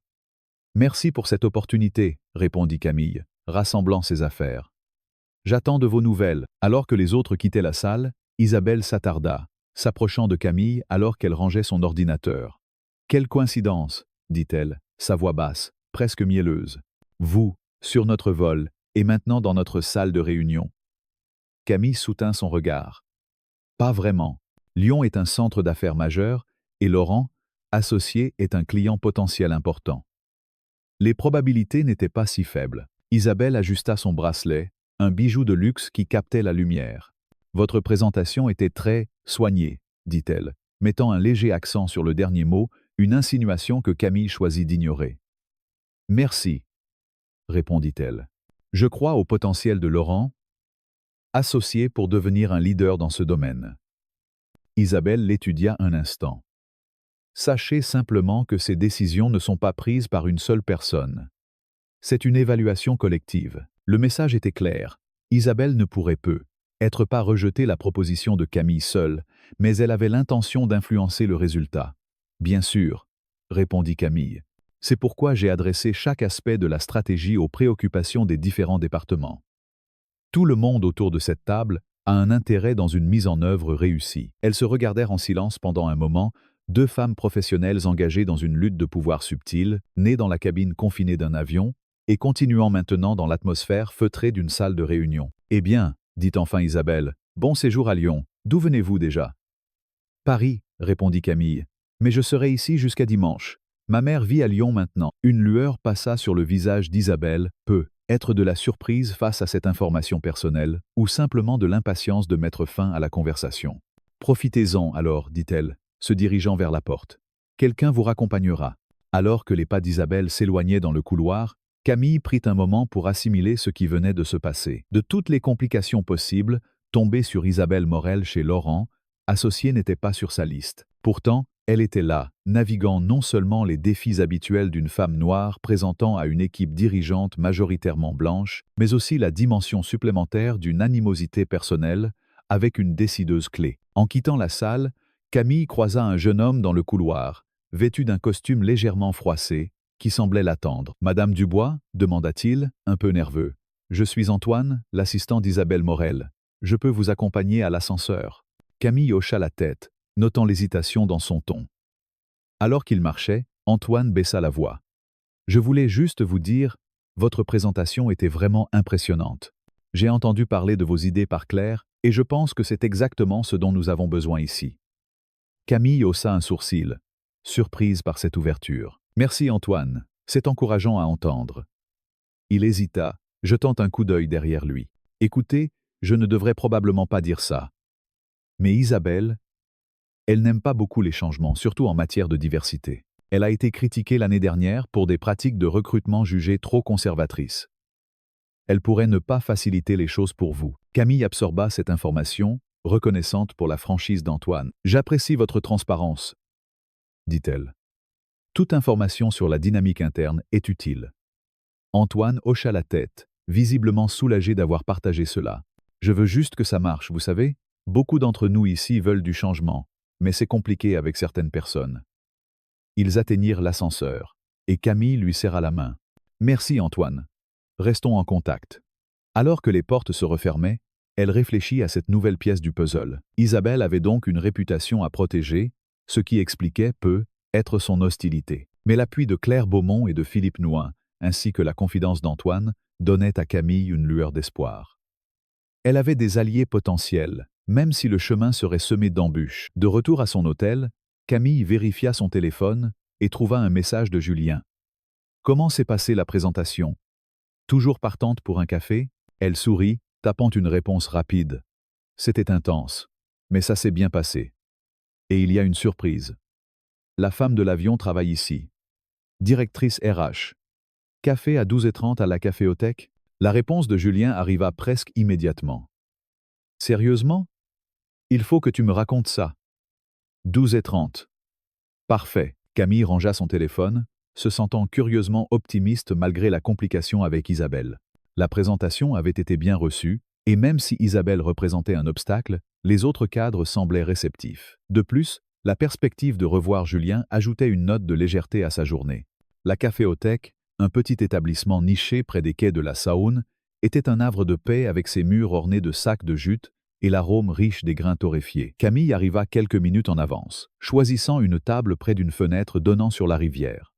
« Merci pour cette opportunité, » répondit Camille, rassemblant ses affaires. « J'attends de vos nouvelles. » Alors que les autres quittaient la salle, Isabelle s'attarda, s'approchant de Camille alors qu'elle rangeait son ordinateur. « Quelle coïncidence, » dit-elle, sa voix basse, presque mielleuse. « Vous, sur notre vol, et maintenant dans notre salle de réunion. » Camille soutint son regard. « Pas vraiment. Lyon est un centre d'affaires majeur, et Laurent, associé, est un client potentiel important. » Les probabilités n'étaient pas si faibles. Isabelle ajusta son bracelet, un bijou de luxe qui captait la lumière. « Votre présentation était très soignée, » dit-elle, mettant un léger accent sur le dernier mot, une insinuation que Camille choisit d'ignorer. « Merci, » répondit-elle. « Je crois au potentiel de Laurent, associé pour devenir un leader dans ce domaine. » Isabelle l'étudia un instant. « Sachez simplement que ces décisions ne sont pas prises par une seule personne. C'est une évaluation collective. » Le message était clair. Isabelle ne pourrait être pas rejeter la proposition de Camille seule, mais elle avait l'intention d'influencer le résultat. « Bien sûr, » répondit Camille. « C'est pourquoi j'ai adressé chaque aspect de la stratégie aux préoccupations des différents départements. Tout le monde autour de cette table a un intérêt dans une mise en œuvre réussie. » Elles se regardèrent en silence pendant un moment, deux femmes professionnelles engagées dans une lutte de pouvoir subtile, nées dans la cabine confinée d'un avion, et continuant maintenant dans l'atmosphère feutrée d'une salle de réunion. « Eh bien, » dit enfin Isabelle, « bon séjour à Lyon. D'où venez-vous déjà ?»« Paris, » répondit Camille, « mais je serai ici jusqu'à dimanche. Ma mère vit à Lyon maintenant. Une lueur passa sur le visage d'Isabelle, être de la surprise face à cette information personnelle, ou simplement de l'impatience de mettre fin à la conversation. Profitez-en alors, dit-elle, se dirigeant vers la porte. Quelqu'un vous raccompagnera. Alors que les pas d'Isabelle s'éloignaient dans le couloir, Camille prit un moment pour assimiler ce qui venait de se passer. De toutes les complications possibles, tomber sur Isabelle Morel chez Laurent, associé n'était pas sur sa liste. Pourtant, elle était là, naviguant non seulement les défis habituels d'une femme noire présentant à une équipe dirigeante majoritairement blanche, mais aussi la dimension supplémentaire d'une animosité personnelle, avec une décideuse clé. En quittant la salle, Camille croisa un jeune homme dans le couloir, vêtu d'un costume légèrement froissé, qui semblait l'attendre. « Madame Dubois ?» demanda-t-il, un peu nerveux. « Je suis Antoine, l'assistant d'Isabelle Morel. Je peux vous accompagner à l'ascenseur. » Camille hocha la tête, notant l'hésitation dans son ton. Alors qu'il marchait, Antoine baissa la voix. « Je voulais juste vous dire, votre présentation était vraiment impressionnante. J'ai entendu parler de vos idées par Claire, et je pense que c'est exactement ce dont nous avons besoin ici. » Camille haussa un sourcil, surprise par cette ouverture. « Merci Antoine, c'est encourageant à entendre. » Il hésita, jetant un coup d'œil derrière lui. « Écoutez, je ne devrais probablement pas dire ça. Mais Isabelle, elle n'aime pas beaucoup les changements, surtout en matière de diversité. Elle a été critiquée l'année dernière pour des pratiques de recrutement jugées trop conservatrices. Elle pourrait ne pas faciliter les choses pour vous. » Camille absorba cette information, reconnaissante pour la franchise d'Antoine. « J'apprécie votre transparence, » dit-elle. « Toute information sur la dynamique interne est utile. » Antoine hocha la tête, visiblement soulagé d'avoir partagé cela. « Je veux juste que ça marche, vous savez? Beaucoup d'entre nous ici veulent du changement, mais c'est compliqué avec certaines personnes. » Ils atteignirent l'ascenseur, et Camille lui serra la main. « Merci Antoine. Restons en contact. » Alors que les portes se refermaient, elle réfléchit à cette nouvelle pièce du puzzle. Isabelle avait donc une réputation à protéger, ce qui expliquait être son hostilité. Mais l'appui de Claire Beaumont et de Philippe Nouin, ainsi que la confidence d'Antoine, donnaient à Camille une lueur d'espoir. Elle avait des alliés potentiels, même si le chemin serait semé d'embûches. De retour à son hôtel, Camille vérifia son téléphone et trouva un message de Julien. « Comment s'est passée la présentation ? Toujours partante pour un café ?» Elle sourit, tapant une réponse rapide. « C'était intense, mais ça s'est bien passé. Et il y a une surprise. La femme de l'avion travaille ici. Directrice RH. Café à 12h30 à la caféothèque ?» La réponse de Julien arriva presque immédiatement. « Sérieusement ? Il faut que tu me racontes ça. 12h30. Parfait. » Camille rangea son téléphone, se sentant curieusement optimiste malgré la complication avec Isabelle. La présentation avait été bien reçue, et même si Isabelle représentait un obstacle, les autres cadres semblaient réceptifs. De plus, la perspective de revoir Julien ajoutait une note de légèreté à sa journée. La caféothèque, un petit établissement niché près des quais de la Saône, était un havre de paix avec ses murs ornés de sacs de jute et l'arôme riche des grains torréfiés. Camille arriva quelques minutes en avance, choisissant une table près d'une fenêtre donnant sur la rivière.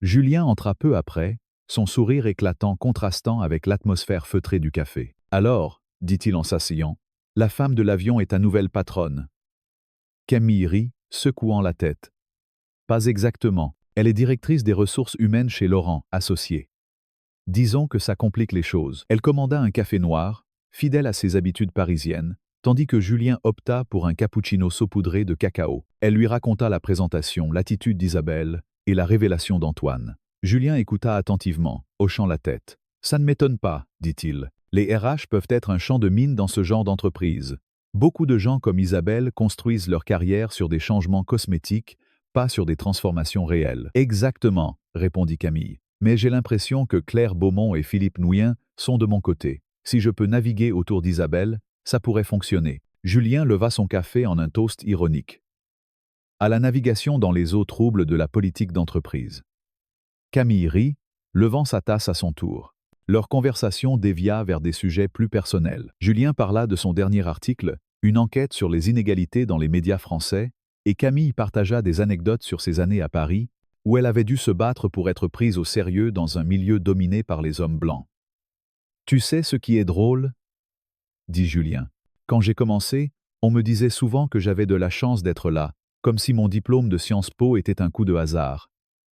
Julien entra peu après, son sourire éclatant contrastant avec l'atmosphère feutrée du café. « Alors, » dit-il en s'asseyant, « la femme de l'avion est ta nouvelle patronne. » Camille rit, secouant la tête. « Pas exactement. Elle est directrice des ressources humaines chez Laurent, associé. Disons que ça complique les choses. » Elle commanda un café noir, fidèle à ses habitudes parisiennes, tandis que Julien opta pour un cappuccino saupoudré de cacao. Elle lui raconta la présentation, l'attitude d'Isabelle et la révélation d'Antoine. Julien écouta attentivement, hochant la tête. « Ça ne m'étonne pas, » dit-il. « Les RH peuvent être un champ de mine dans ce genre d'entreprise. Beaucoup de gens comme Isabelle construisent leur carrière sur des changements cosmétiques, pas sur des transformations réelles. »« Exactement, » répondit Camille. « Mais j'ai l'impression que Claire Beaumont et Philippe Nouin sont de mon côté. Si je peux naviguer autour d'Isabelle, ça pourrait fonctionner. » Julien leva son café en un toast ironique. À la navigation dans les eaux troubles de la politique d'entreprise. Camille rit, levant sa tasse à son tour. Leur conversation dévia vers des sujets plus personnels. Julien parla de son dernier article, une enquête sur les inégalités dans les médias français, et Camille partagea des anecdotes sur ses années à Paris, où elle avait dû se battre pour être prise au sérieux dans un milieu dominé par les hommes blancs. « Tu sais ce qui est drôle ?» dit Julien. « Quand j'ai commencé, on me disait souvent que j'avais de la chance d'être là, comme si mon diplôme de Sciences Po était un coup de hasard.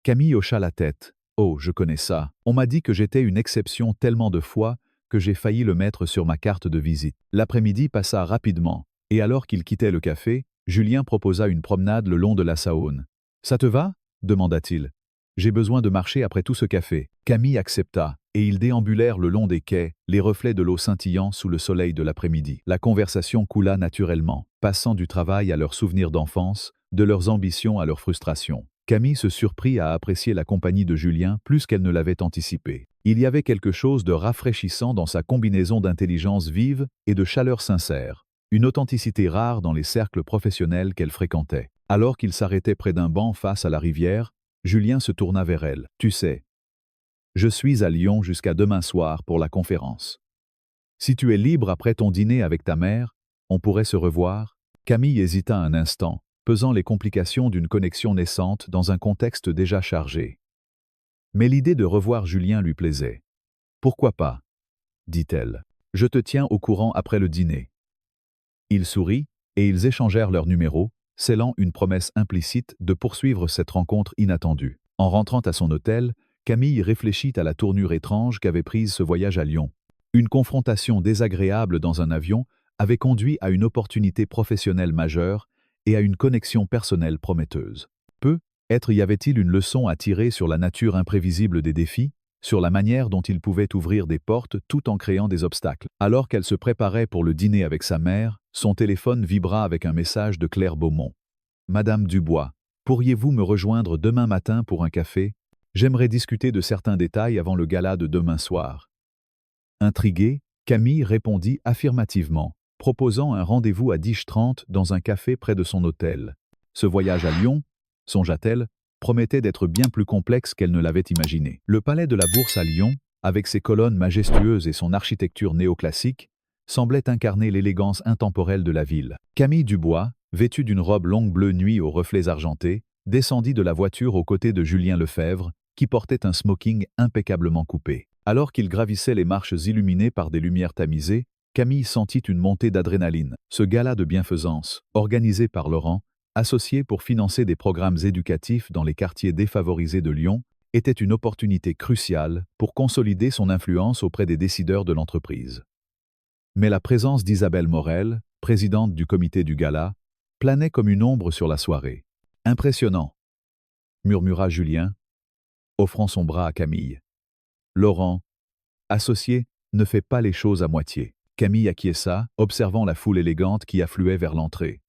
Camille hocha la tête. Oh, je connais ça. On m'a dit que j'étais une exception tellement de fois que j'ai failli le mettre sur ma carte de visite. L'après-midi passa rapidement, et alors qu'il quittait le café, Julien proposa une promenade le long de la Saône. « Ça te va » demanda-t-il. « J'ai besoin de marcher après tout ce café. » Camille accepta, et ils déambulèrent le long des quais, les reflets de l'eau scintillant sous le soleil de l'après-midi. La conversation coula naturellement, passant du travail à leurs souvenirs d'enfance, de leurs ambitions à leurs frustrations. Camille se surprit à apprécier la compagnie de Julien plus qu'elle ne l'avait anticipé. Il y avait quelque chose de rafraîchissant dans sa combinaison d'intelligence vive et de chaleur sincère, une authenticité rare dans les cercles professionnels qu'elle fréquentait. Alors qu'il s'arrêtait près d'un banc face à la rivière, Julien se tourna vers elle. « Tu sais, je suis à Lyon jusqu'à demain soir pour la conférence. Si tu es libre après ton dîner avec ta mère, on pourrait se revoir ?» Camille hésita un instant, pesant les complications d'une connexion naissante dans un contexte déjà chargé. Mais l'idée de revoir Julien lui plaisait. « Pourquoi pas ?» dit-elle. « Je te tiens au courant après le dîner. » Il sourit, et ils échangèrent leurs numéros, scellant une promesse implicite de poursuivre cette rencontre inattendue. En rentrant à son hôtel, Camille réfléchit à la tournure étrange qu'avait prise ce voyage à Lyon. Une confrontation désagréable dans un avion avait conduit à une opportunité professionnelle majeure et à une connexion personnelle prometteuse. Peut-être y avait-il une leçon à tirer sur la nature imprévisible des défis, sur la manière dont il pouvait ouvrir des portes tout en créant des obstacles. Alors qu'elle se préparait pour le dîner avec sa mère, son téléphone vibra avec un message de Claire Beaumont. « Madame Dubois, pourriez-vous me rejoindre demain matin pour un café? J'aimerais discuter de certains détails avant le gala de demain soir. » Intriguée, Camille répondit affirmativement, proposant un rendez-vous à 10h30 dans un café près de son hôtel. Ce voyage à Lyon, songea-t-elle, promettait d'être bien plus complexe qu'elle ne l'avait imaginé. Le palais de la Bourse à Lyon, avec ses colonnes majestueuses et son architecture néoclassique, semblait incarner l'élégance intemporelle de la ville. Camille Dubois, vêtue d'une robe longue bleu nuit aux reflets argentés, descendit de la voiture aux côtés de Julien Lefebvre, qui portait un smoking impeccablement coupé. Alors qu'il gravissait les marches illuminées par des lumières tamisées, Camille sentit une montée d'adrénaline. Ce gala de bienfaisance, organisé par Laurent, associé pour financer des programmes éducatifs dans les quartiers défavorisés de Lyon, était une opportunité cruciale pour consolider son influence auprès des décideurs de l'entreprise. Mais la présence d'Isabelle Morel, présidente du comité du gala, planait comme une ombre sur la soirée. « Impressionnant !» murmura Julien, offrant son bras à Camille. Laurent, associé, ne fait pas les choses à moitié. Camille acquiesça, observant la foule élégante qui affluait vers l'entrée.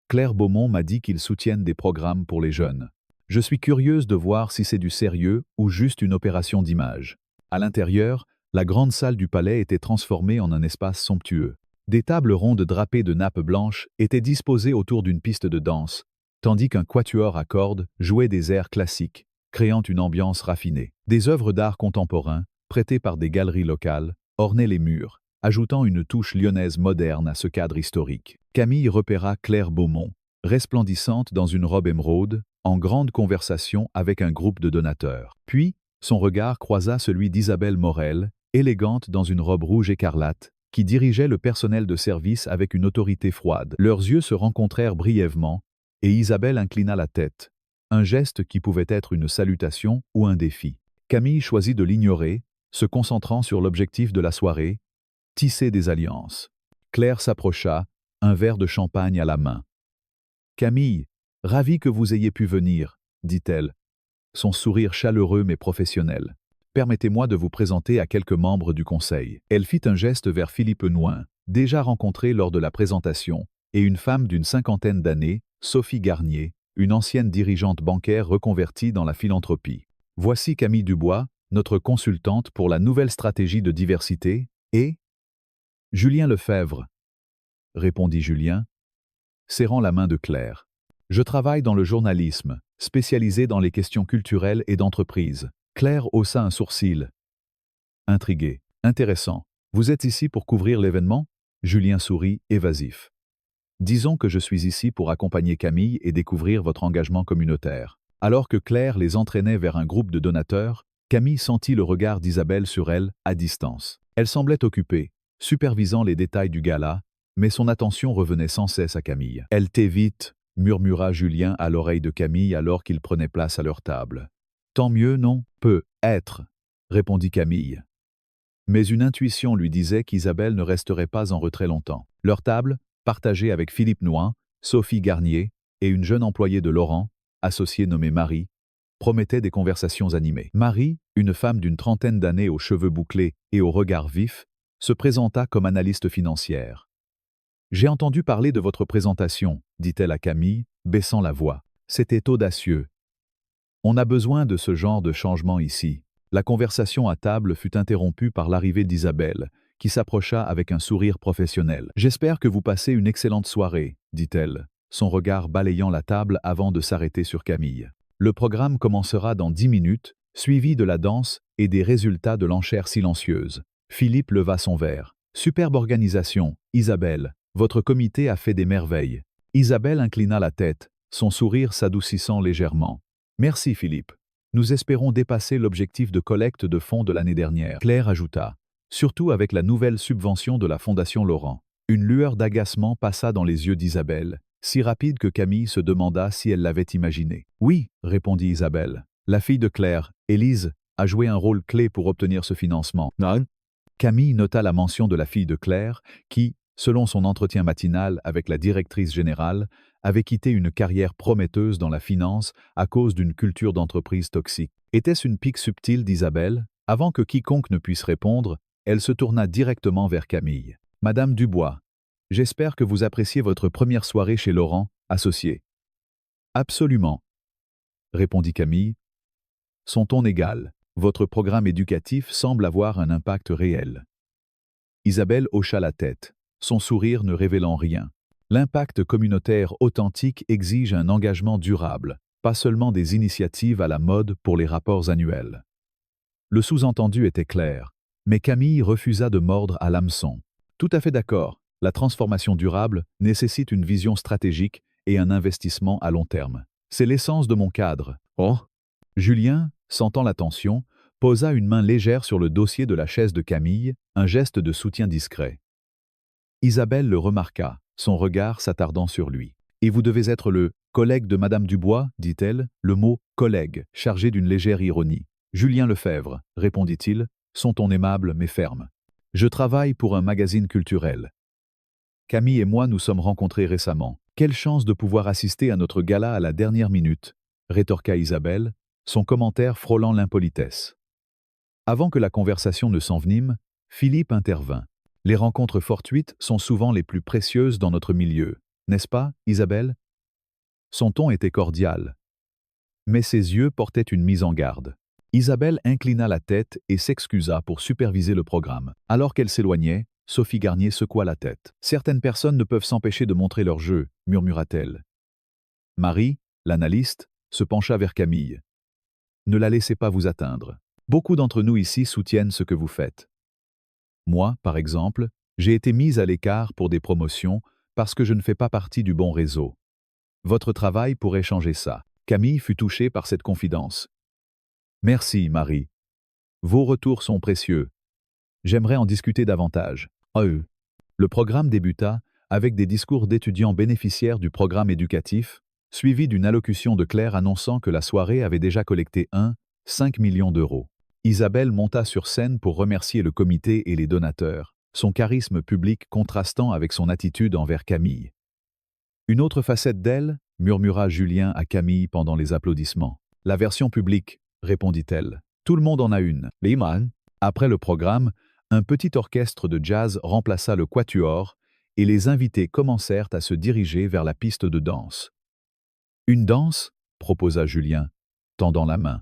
Claire Beaumont m'a dit qu'ils soutiennent des programmes pour les jeunes. Je suis curieuse de voir si c'est du sérieux ou juste une opération d'image. À l'intérieur, la grande salle du palais était transformée en un espace somptueux. Des tables rondes drapées de nappes blanches étaient disposées autour d'une piste de danse, tandis qu'un quatuor à cordes jouait des airs classiques, créant une ambiance raffinée. Des œuvres d'art contemporain, prêtées par des galeries locales, ornaient les murs, ajoutant une touche lyonnaise moderne à ce cadre historique. Camille repéra Claire Beaumont, resplendissante dans une robe émeraude, en grande conversation avec un groupe de donateurs. Puis, son regard croisa celui d'Isabelle Morel, élégante dans une robe rouge écarlate, qui dirigeait le personnel de service avec une autorité froide. Leurs yeux se rencontrèrent brièvement, et Isabelle inclina la tête, un geste qui pouvait être une salutation ou un défi. Camille choisit de l'ignorer, se concentrant sur l'objectif de la soirée, tisser des alliances. Claire s'approcha, un verre de champagne à la main. « Camille, ravie que vous ayez pu venir, » dit-elle, son sourire chaleureux mais professionnel. « Permettez-moi de vous présenter à quelques membres du conseil. » Elle fit un geste vers Philippe Nouin, déjà rencontré lors de la présentation, et une femme d'une cinquantaine d'années, Sophie Garnier, une ancienne dirigeante bancaire reconvertie dans la philanthropie. « Voici Camille Dubois, notre consultante pour la nouvelle stratégie de diversité, et… » « Julien Lefebvre, » répondit Julien, serrant la main de Claire. « Je travaille dans le journalisme, spécialisé dans les questions culturelles et d'entreprise. » Claire haussa un sourcil. Intrigué. « Intéressant. Vous êtes ici pour couvrir l'événement ?» Julien sourit, évasif. « Disons que je suis ici pour accompagner Camille et découvrir votre engagement communautaire. » Alors que Claire les entraînait vers un groupe de donateurs, Camille sentit le regard d'Isabelle sur elle, à distance. Elle semblait occupée, supervisant les détails du gala, mais son attention revenait sans cesse à Camille. Elle t'évite, murmura Julien à l'oreille de Camille alors qu'ils prenaient place à leur table. Tant mieux, non? Peut être, répondit Camille. Mais une intuition lui disait qu'Isabelle ne resterait pas en retrait longtemps. Leur table, partagée avec Philippe Nouin, Sophie Garnier et une jeune employée de Laurent, associée nommée Marie, promettait des conversations animées. Marie, une femme d'une trentaine d'années aux cheveux bouclés et au regard vif, se présenta comme analyste financière. « J'ai entendu parler de votre présentation, dit-elle à Camille, baissant la voix. C'était audacieux. On a besoin de ce genre de changement ici. » La conversation à table fut interrompue par l'arrivée d'Isabelle, qui s'approcha avec un sourire professionnel. « J'espère que vous passez une excellente soirée, dit-elle, son regard balayant la table avant de s'arrêter sur Camille. Le programme commencera dans 10 minutes, suivi de la danse et des résultats de l'enchère silencieuse. Philippe leva son verre. « Superbe organisation, Isabelle. Votre comité a fait des merveilles. » Isabelle inclina la tête, son sourire s'adoucissant légèrement. « Merci, Philippe. Nous espérons dépasser l'objectif de collecte de fonds de l'année dernière. » Claire ajouta. « Surtout avec la nouvelle subvention de la Fondation Laurent. » Une lueur d'agacement passa dans les yeux d'Isabelle, si rapide que Camille se demanda si elle l'avait imaginé. « Oui, répondit Isabelle. La fille de Claire, Élise, a joué un rôle clé pour obtenir ce financement. » Non. Camille nota la mention de la fille de Claire, qui, selon son entretien matinal avec la directrice générale, avait quitté une carrière prometteuse dans la finance à cause d'une culture d'entreprise toxique. Était-ce une pique subtile d'Isabelle? Avant que quiconque ne puisse répondre, elle se tourna directement vers Camille. « Madame Dubois, j'espère que vous appréciez votre première soirée chez Laurent, associé. »« Absolument, » répondit Camille. Son ton égal. Votre programme éducatif semble avoir un impact réel. Isabelle hocha la tête, son sourire ne révélant rien. L'impact communautaire authentique exige un engagement durable, pas seulement des initiatives à la mode pour les rapports annuels. Le sous-entendu était clair, mais Camille refusa de mordre à l'hameçon. Tout à fait d'accord, la transformation durable nécessite une vision stratégique et un investissement à long terme. C'est l'essence de mon cadre. Oh! Julien, sentant la tension, posa une main légère sur le dossier de la chaise de Camille, un geste de soutien discret. Isabelle le remarqua, son regard s'attardant sur lui. « Et vous devez être le collègue de Madame Dubois, dit-elle, le mot « collègue » chargé d'une légère ironie. « Julien Lefebvre, répondit-il, son ton aimable mais ferme. « Je travaille pour un magazine culturel. Camille et moi nous sommes rencontrés récemment. Quelle chance de pouvoir assister à notre gala à la dernière minute, rétorqua Isabelle, son commentaire frôlant l'impolitesse. Avant que la conversation ne s'envenime, Philippe intervint. Les rencontres fortuites sont souvent les plus précieuses dans notre milieu, n'est-ce pas, Isabelle? Son ton était cordial, mais ses yeux portaient une mise en garde. Isabelle inclina la tête et s'excusa pour superviser le programme. Alors qu'elle s'éloignait, Sophie Garnier secoua la tête. « Certaines personnes ne peuvent s'empêcher de montrer leur jeu, » murmura-t-elle. Marie, l'analyste, se pencha vers Camille. « Ne la laissez pas vous atteindre. Beaucoup d'entre nous ici soutiennent ce que vous faites. Moi, par exemple, j'ai été mise à l'écart pour des promotions parce que je ne fais pas partie du bon réseau. Votre travail pourrait changer ça. » Camille fut touchée par cette confidence. « Merci, Marie. Vos retours sont précieux. J'aimerais en discuter davantage. » Le programme débuta avec des discours d'étudiants bénéficiaires du programme éducatif, suivi d'une allocution de Claire annonçant que la soirée avait déjà collecté 5 millions d'euros. Isabelle monta sur scène pour remercier le comité et les donateurs, son charisme public contrastant avec son attitude envers Camille. « Une autre facette d'elle » murmura Julien à Camille pendant les applaudissements. « La version publique » répondit-elle. « Tout le monde en a une. » Après le programme, un petit orchestre de jazz remplaça le quatuor et les invités commencèrent à se diriger vers la piste de danse. « Une danse » proposa Julien, tendant la main.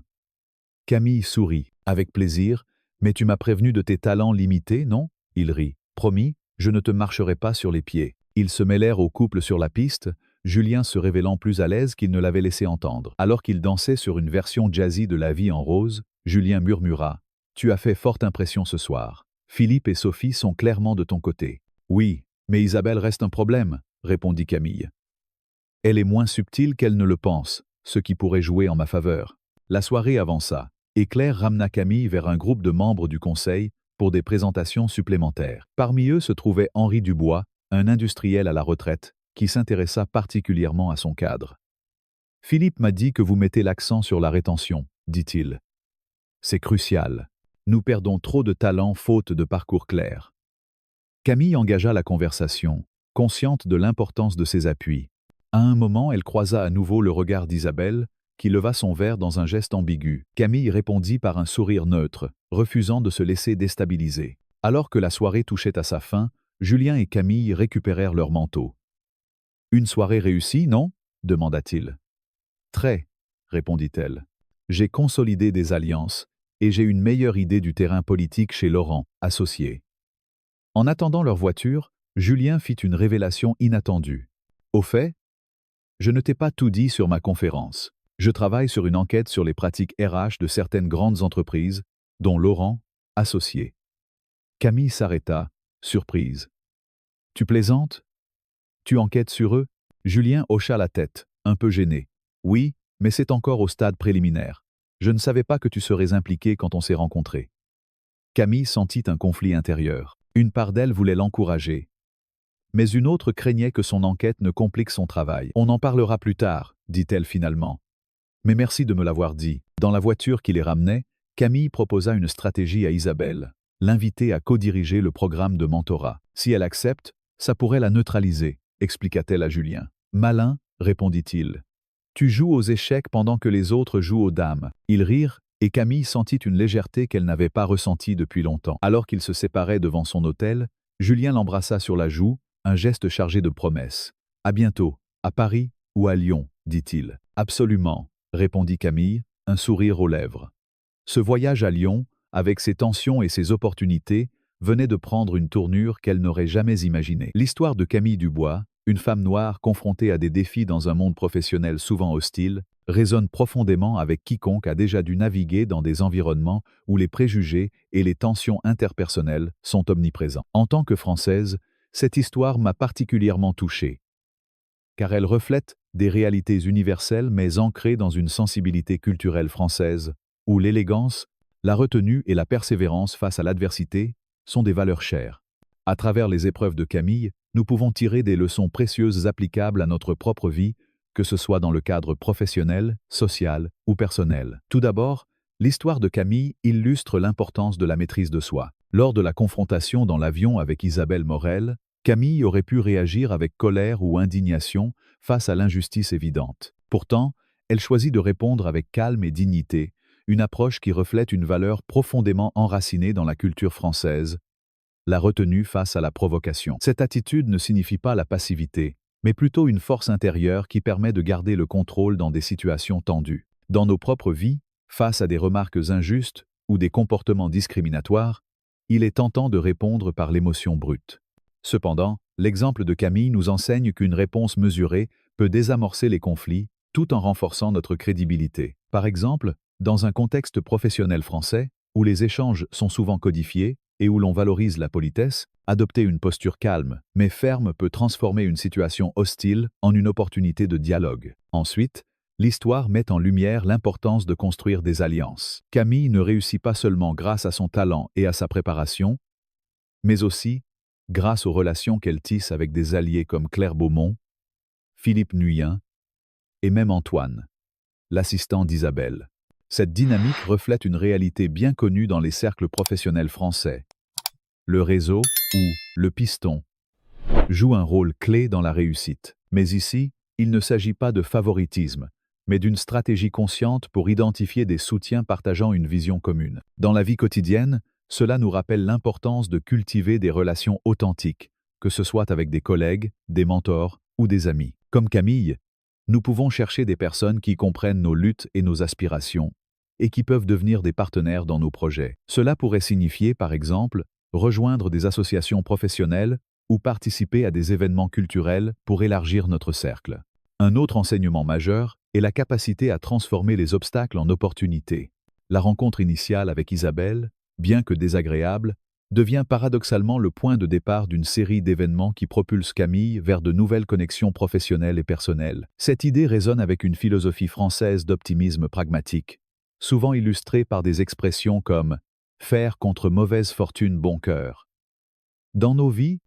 Camille sourit. « Avec plaisir, mais tu m'as prévenu de tes talents limités, non ?» Il rit. « Promis, je ne te marcherai pas sur les pieds. » Ils se mêlèrent au couple sur la piste, Julien se révélant plus à l'aise qu'il ne l'avait laissé entendre. Alors qu'il dansait sur une version jazzy de La vie en rose, Julien murmura. « Tu as fait forte impression ce soir. Philippe et Sophie sont clairement de ton côté. »« Oui, mais Isabelle reste un problème, » répondit Camille. « Elle est moins subtile qu'elle ne le pense, ce qui pourrait jouer en ma faveur. » La soirée avança, et Claire ramena Camille vers un groupe de membres du conseil pour des présentations supplémentaires. Parmi eux se trouvait Henri Dubois, un industriel à la retraite, qui s'intéressa particulièrement à son cadre. « Philippe m'a dit que vous mettez l'accent sur la rétention, dit-il. C'est crucial. Nous perdons trop de talents faute de parcours clair. » Camille engagea la conversation, consciente de l'importance de ses appuis. À un moment, elle croisa à nouveau le regard d'Isabelle, qui leva son verre dans un geste ambigu. Camille répondit par un sourire neutre, refusant de se laisser déstabiliser. Alors que la soirée touchait à sa fin, Julien et Camille récupérèrent leurs manteaux. « Une soirée réussie, non » demanda-t-il. « Très, » répondit-elle. « J'ai consolidé des alliances, et j'ai une meilleure idée du terrain politique chez Laurent, associé. » En attendant leur voiture, Julien fit une révélation inattendue. « Au fait, je ne t'ai pas tout dit sur ma conférence. Je travaille sur une enquête sur les pratiques RH de certaines grandes entreprises, dont Laurent, associé. » Camille s'arrêta, surprise. « Tu plaisantes? Tu enquêtes sur eux ?» Julien hocha la tête, un peu gêné. « Oui, mais c'est encore au stade préliminaire. Je ne savais pas que tu serais impliqué quand on s'est rencontrés. » Camille sentit un conflit intérieur. Une part d'elle voulait l'encourager. Mais une autre craignait que son enquête ne complique son travail. « On en parlera plus tard, » dit-elle finalement. « Mais merci de me l'avoir dit. » Dans la voiture qui les ramenait, Camille proposa une stratégie à Isabelle, l'inviter à co-diriger le programme de mentorat. Si elle accepte, ça pourrait la neutraliser, expliqua-t-elle à Julien. Malin, répondit-il. Tu joues aux échecs pendant que les autres jouent aux dames. Ils rirent, et Camille sentit une légèreté qu'elle n'avait pas ressentie depuis longtemps. Alors qu'ils se séparaient devant son hôtel, Julien l'embrassa sur la joue, un geste chargé de promesses. À bientôt, à Paris ou à Lyon, dit-il. Absolument, répondit Camille, un sourire aux lèvres. Ce voyage à Lyon, avec ses tensions et ses opportunités, venait de prendre une tournure qu'elle n'aurait jamais imaginée. L'histoire de Camille Dubois, une femme noire confrontée à des défis dans un monde professionnel souvent hostile, résonne profondément avec quiconque a déjà dû naviguer dans des environnements où les préjugés et les tensions interpersonnelles sont omniprésents. En tant que Française, cette histoire m'a particulièrement touchée, car elle reflète des réalités universelles mais ancrées dans une sensibilité culturelle française, où l'élégance, la retenue et la persévérance face à l'adversité sont des valeurs chères. À travers les épreuves de Camille, nous pouvons tirer des leçons précieuses applicables à notre propre vie, que ce soit dans le cadre professionnel, social ou personnel. Tout d'abord, l'histoire de Camille illustre l'importance de la maîtrise de soi. Lors de la confrontation dans l'avion avec Isabelle Morel, Camille aurait pu réagir avec colère ou indignation face à l'injustice évidente. Pourtant, elle choisit de répondre avec calme et dignité, une approche qui reflète une valeur profondément enracinée dans la culture française, la retenue face à la provocation. Cette attitude ne signifie pas la passivité, mais plutôt une force intérieure qui permet de garder le contrôle dans des situations tendues. Dans nos propres vies, face à des remarques injustes ou des comportements discriminatoires, il est tentant de répondre par l'émotion brute. Cependant, l'exemple de Camille nous enseigne qu'une réponse mesurée peut désamorcer les conflits tout en renforçant notre crédibilité. Par exemple, dans un contexte professionnel français, où les échanges sont souvent codifiés et où l'on valorise la politesse, adopter une posture calme mais ferme peut transformer une situation hostile en une opportunité de dialogue. Ensuite, l'histoire met en lumière l'importance de construire des alliances. Camille ne réussit pas seulement grâce à son talent et à sa préparation, mais aussi grâce aux relations qu'elle tisse avec des alliés comme Claire Beaumont, Philippe Nuyen et même Antoine, l'assistant d'Isabelle. Cette dynamique reflète une réalité bien connue dans les cercles professionnels français. Le réseau, ou le piston, joue un rôle clé dans la réussite. Mais ici, il ne s'agit pas de favoritisme, mais d'une stratégie consciente pour identifier des soutiens partageant une vision commune. Dans la vie quotidienne, cela nous rappelle l'importance de cultiver des relations authentiques, que ce soit avec des collègues, des mentors ou des amis. Comme Camille, nous pouvons chercher des personnes qui comprennent nos luttes et nos aspirations, et qui peuvent devenir des partenaires dans nos projets. Cela pourrait signifier, par exemple, rejoindre des associations professionnelles ou participer à des événements culturels pour élargir notre cercle. Un autre enseignement majeur est la capacité à transformer les obstacles en opportunités. La rencontre initiale avec Isabelle, bien que désagréable, devient paradoxalement le point de départ d'une série d'événements qui propulsent Camille vers de nouvelles connexions professionnelles et personnelles. Cette idée résonne avec une philosophie française d'optimisme pragmatique, souvent illustrée par des expressions comme « faire contre mauvaise fortune bon cœur ». Dans nos vies,